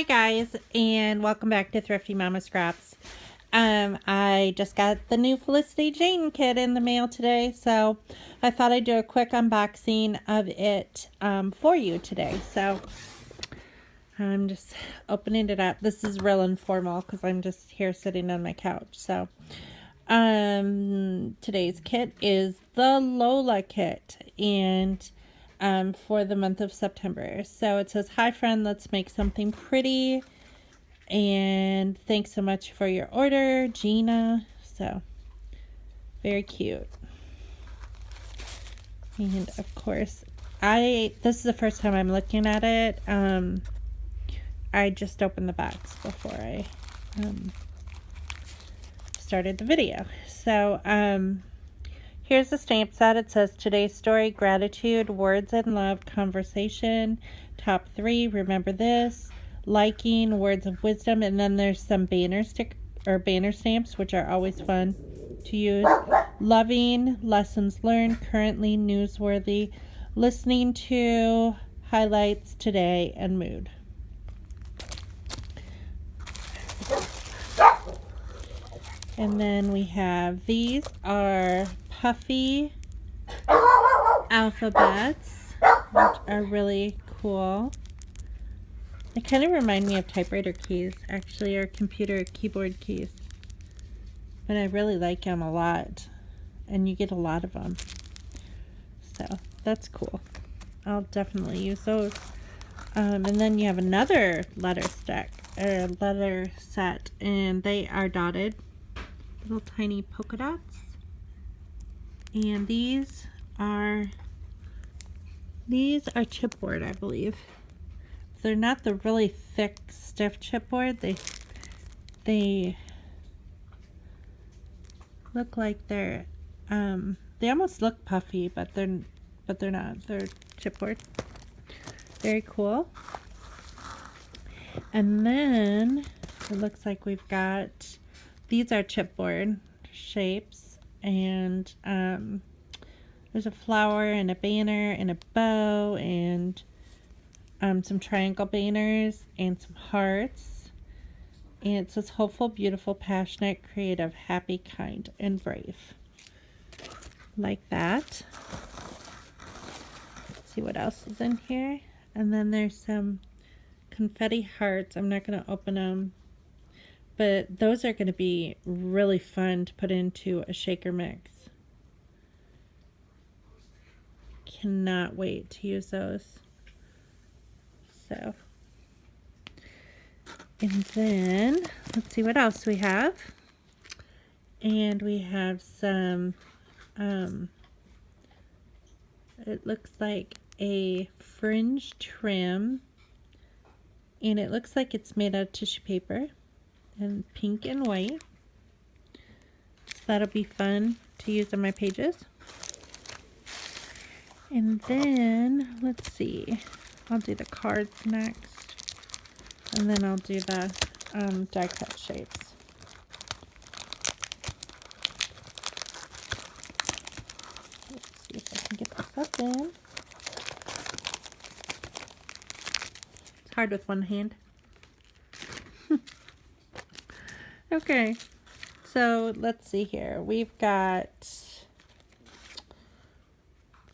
Hi guys, and welcome back to Thrifty Mama Scraps. I just got the new Felicity Jane kit in the mail today, so I thought I'd do a quick unboxing of it for you today. So I'm just opening it up. This is real informal because I'm just here sitting on my couch. So today's kit is the LOLA kit, and for the month of September. So it says, "Hi friend, let's make something pretty. And thanks so much for your order, Gina." So very cute. And of course, this is the first time I'm looking at it. I just opened the box before I started the video. So here's the stamp set. It says, "Today's story: gratitude, words and love, conversation, top 3, remember this, liking, words of wisdom," and then there's some banner stamps, which are always fun to use. Loving, lessons learned, currently, newsworthy, listening to, highlights, today, and mood. And then we have, these are puffy alphabets, which are really cool. They kind of remind me of typewriter keys, actually, or computer keyboard keys. But I really like them a lot, and you get a lot of them. So that's cool. I'll definitely use those. And then you have another letter set, and they are dotted, little tiny polka dots. And these are chipboard, I believe. They're not the really thick, stiff chipboard. They look like they're they almost look puffy, but they're not. They're chipboard. Very cool. And then it looks like we've got, these are chipboard shapes, and there's a flower and a banner and a bow and some triangle banners and some hearts. And it says, "Hopeful, beautiful, passionate, creative, happy, kind, and brave." Like that. Let's see what else is in here. And then there's some confetti hearts. I'm not going to open them, but those are going to be really fun to put into a shaker mix. Cannot wait to use those. So, and then let's see what else we have. And we have some it looks like a fringe trim, and it looks like it's made out of tissue paper and pink and white. So that'll be fun to use on my pages. And then let's see, I'll do the cards next, and then I'll do the die cut shapes. Let's see if I can get this up in. It's hard with one hand. Okay, so let's see here. We've got,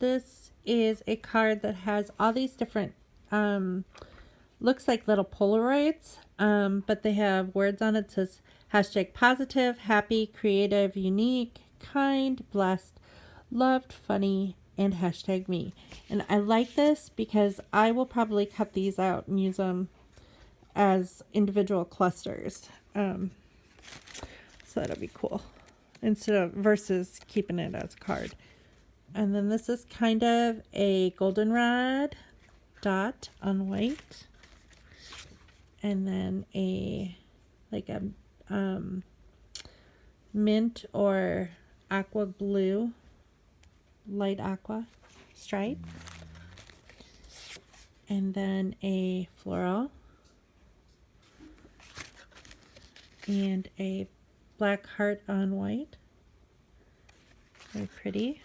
this is a card that has all these different, looks like little Polaroids, but they have words on it. It says hashtag positive, happy, creative, unique, kind, blessed, loved, funny, and hashtag me. And I like this because I will probably cut these out and use them as individual clusters. So that'll be cool, versus keeping it as a card. And then this is kind of a goldenrod dot on white, and then a mint or aqua blue, light aqua stripe, and then a floral, and a black heart on white. Very pretty.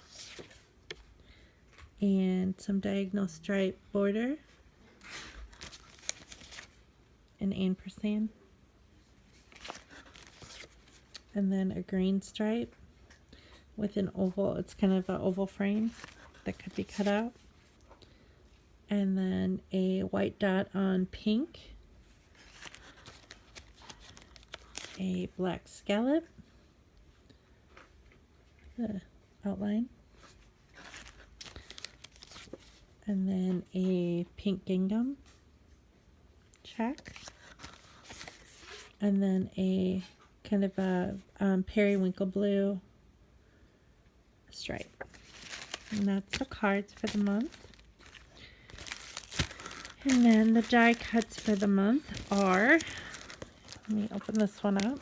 And some diagonal stripe border. an ampersand. And then a green stripe with an oval. It's kind of an oval frame that could be cut out. And then a white dot on pink. A black scallop. The outline. And then a pink gingham check. And then a kind of a periwinkle blue stripe. And that's the cards for the month. And then the die cuts for the month are, let me open this one up.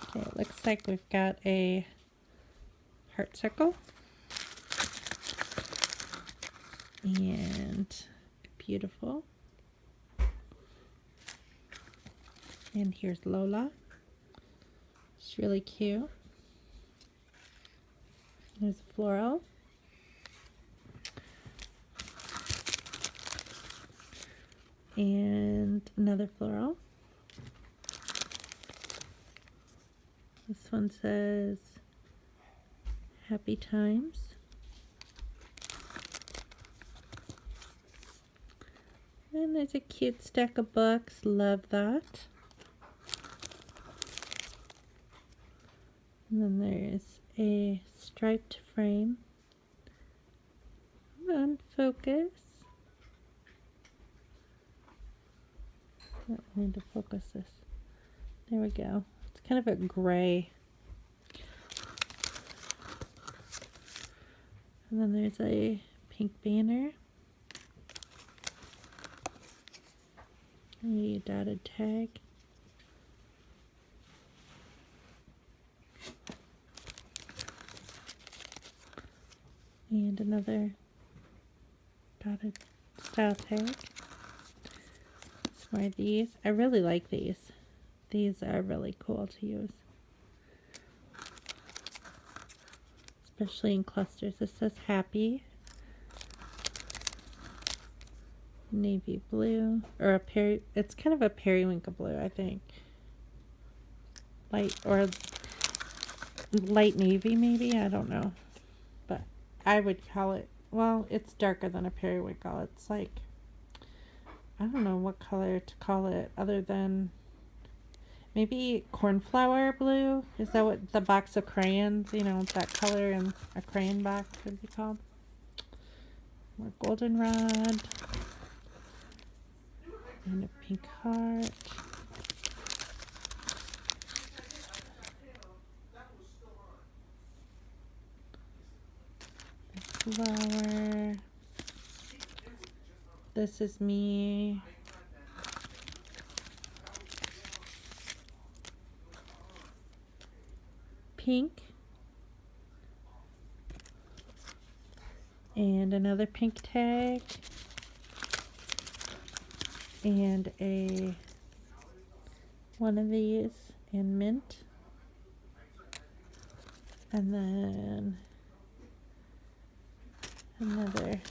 Okay, it looks like we've got a heart circle and beautiful. And here's Lola. It's really cute. There's a floral. And another floral. This one says Happy Times. And there's a cute stack of books. Love that. And then there's a striped frame. Come on, focus. I need to focus this. There we go. It's kind of a gray. And then there's a pink banner. A dotted tag. And another dotted style tag. Some more of these. I really like these. These are really cool to use. Especially in clusters. This says happy. Navy blue. Or it's kind of a periwinkle blue, I think. Light or light navy maybe, I don't know. But I would call it, well, it's darker than a periwinkle. It's like, I don't know what color to call it other than maybe cornflower blue. Is that what the box of crayons, you know, that color in a crayon box would be called? More goldenrod. And a pink heart. Flower. This is me. Pink. And another pink tag. And one of these in mint. And then another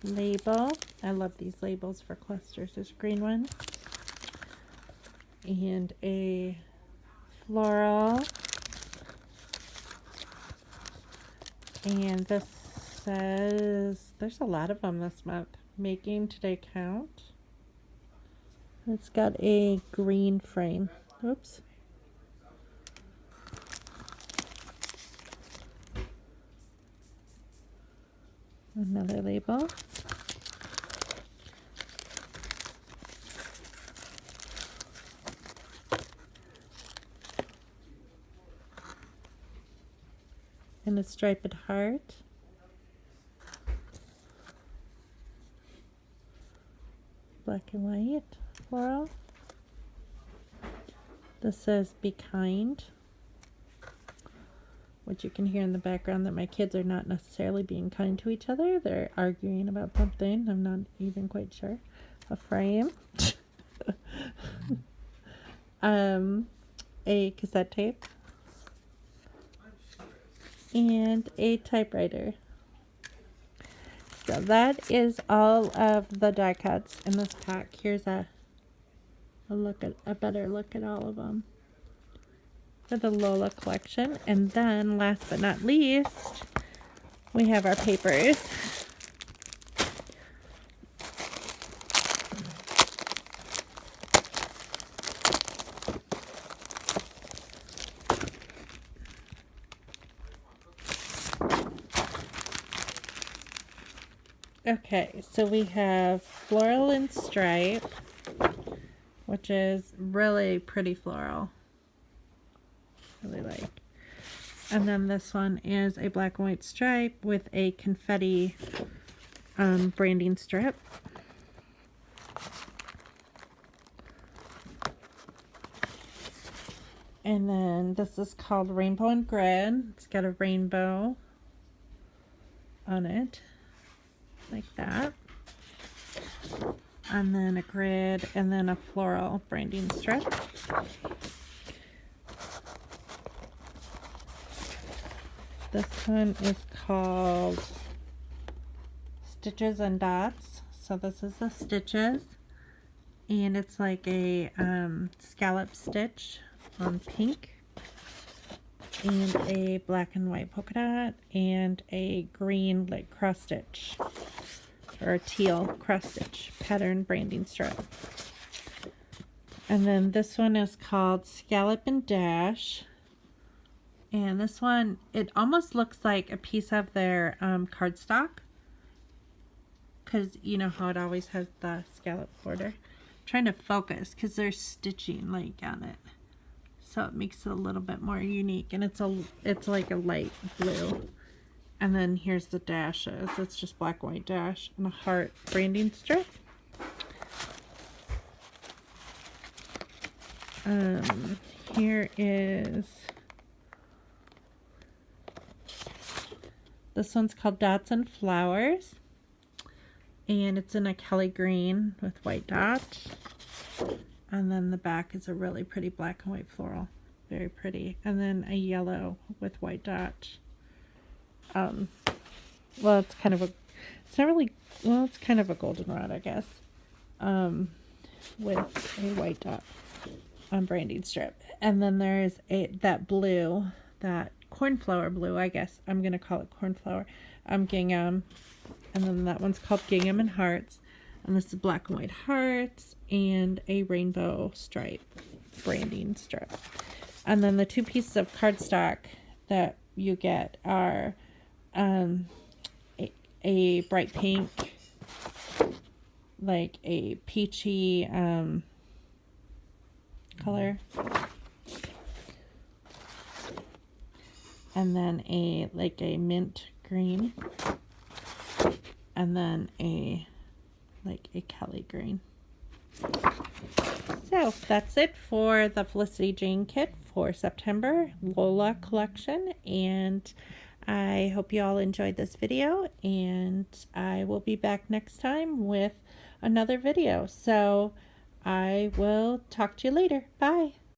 label. I love these labels for clusters. There's a green one. And a floral. And this says, there's a lot of them this month. Making today count. It's got a green frame. Oops. Another label. And a striped heart. Black and white floral. This says be kind, which you can hear in the background that my kids are not necessarily being kind to each other. They're arguing about something. I'm not even quite sure. A frame. A cassette tape. and a typewriter. So that is all of the die cuts in this pack. Here's a better look at all of them for the Lola collection. And then last but not least, we have our papers. Okay, so we have Floral and Stripe, which is really pretty floral. Really like. And then this one is a black and white stripe with a confetti branding strip. And then this is called Rainbow and Grid. It's got a rainbow on it, like that. And then a grid, and then a floral branding strip. This one is called Stitches and Dots. So this is the stitches, and it's like a scallop stitch on pink, and a black and white polka dot, and a green like cross stitch, or a teal cross stitch pattern branding strip. And then this one is called Scallop and Dash. And this one, it almost looks like a piece of their cardstock, because you know how it always has the scallop border. I'm trying to focus because there's stitching like on it, so it makes it a little bit more unique. And it's like a light blue. And then here's the dashes. It's just black and white dash and a heart branding strip. Here is, this one's called Dots and Flowers, and it's in a Kelly green with white dots. And then the back is a really pretty black and white floral, very pretty. And then a yellow with white dots. Well, it's kind of a, it's not really, well, it's kind of a goldenrod, I guess, with a white dot on branding strip. And then there's that blue, that cornflower blue, I guess I'm gonna call it cornflower, gingham. And then that one's called Gingham and Hearts, and this is black and white hearts and a rainbow stripe branding strip. And then the two pieces of cardstock that you get are a bright pink, like a peachy color, and then a mint green, and then a Kelly green. So that's it for the Felicity Jane kit for September Lola collection, and I hope you all enjoyed this video, and I will be back next time with another video. So I will talk to you later. Bye.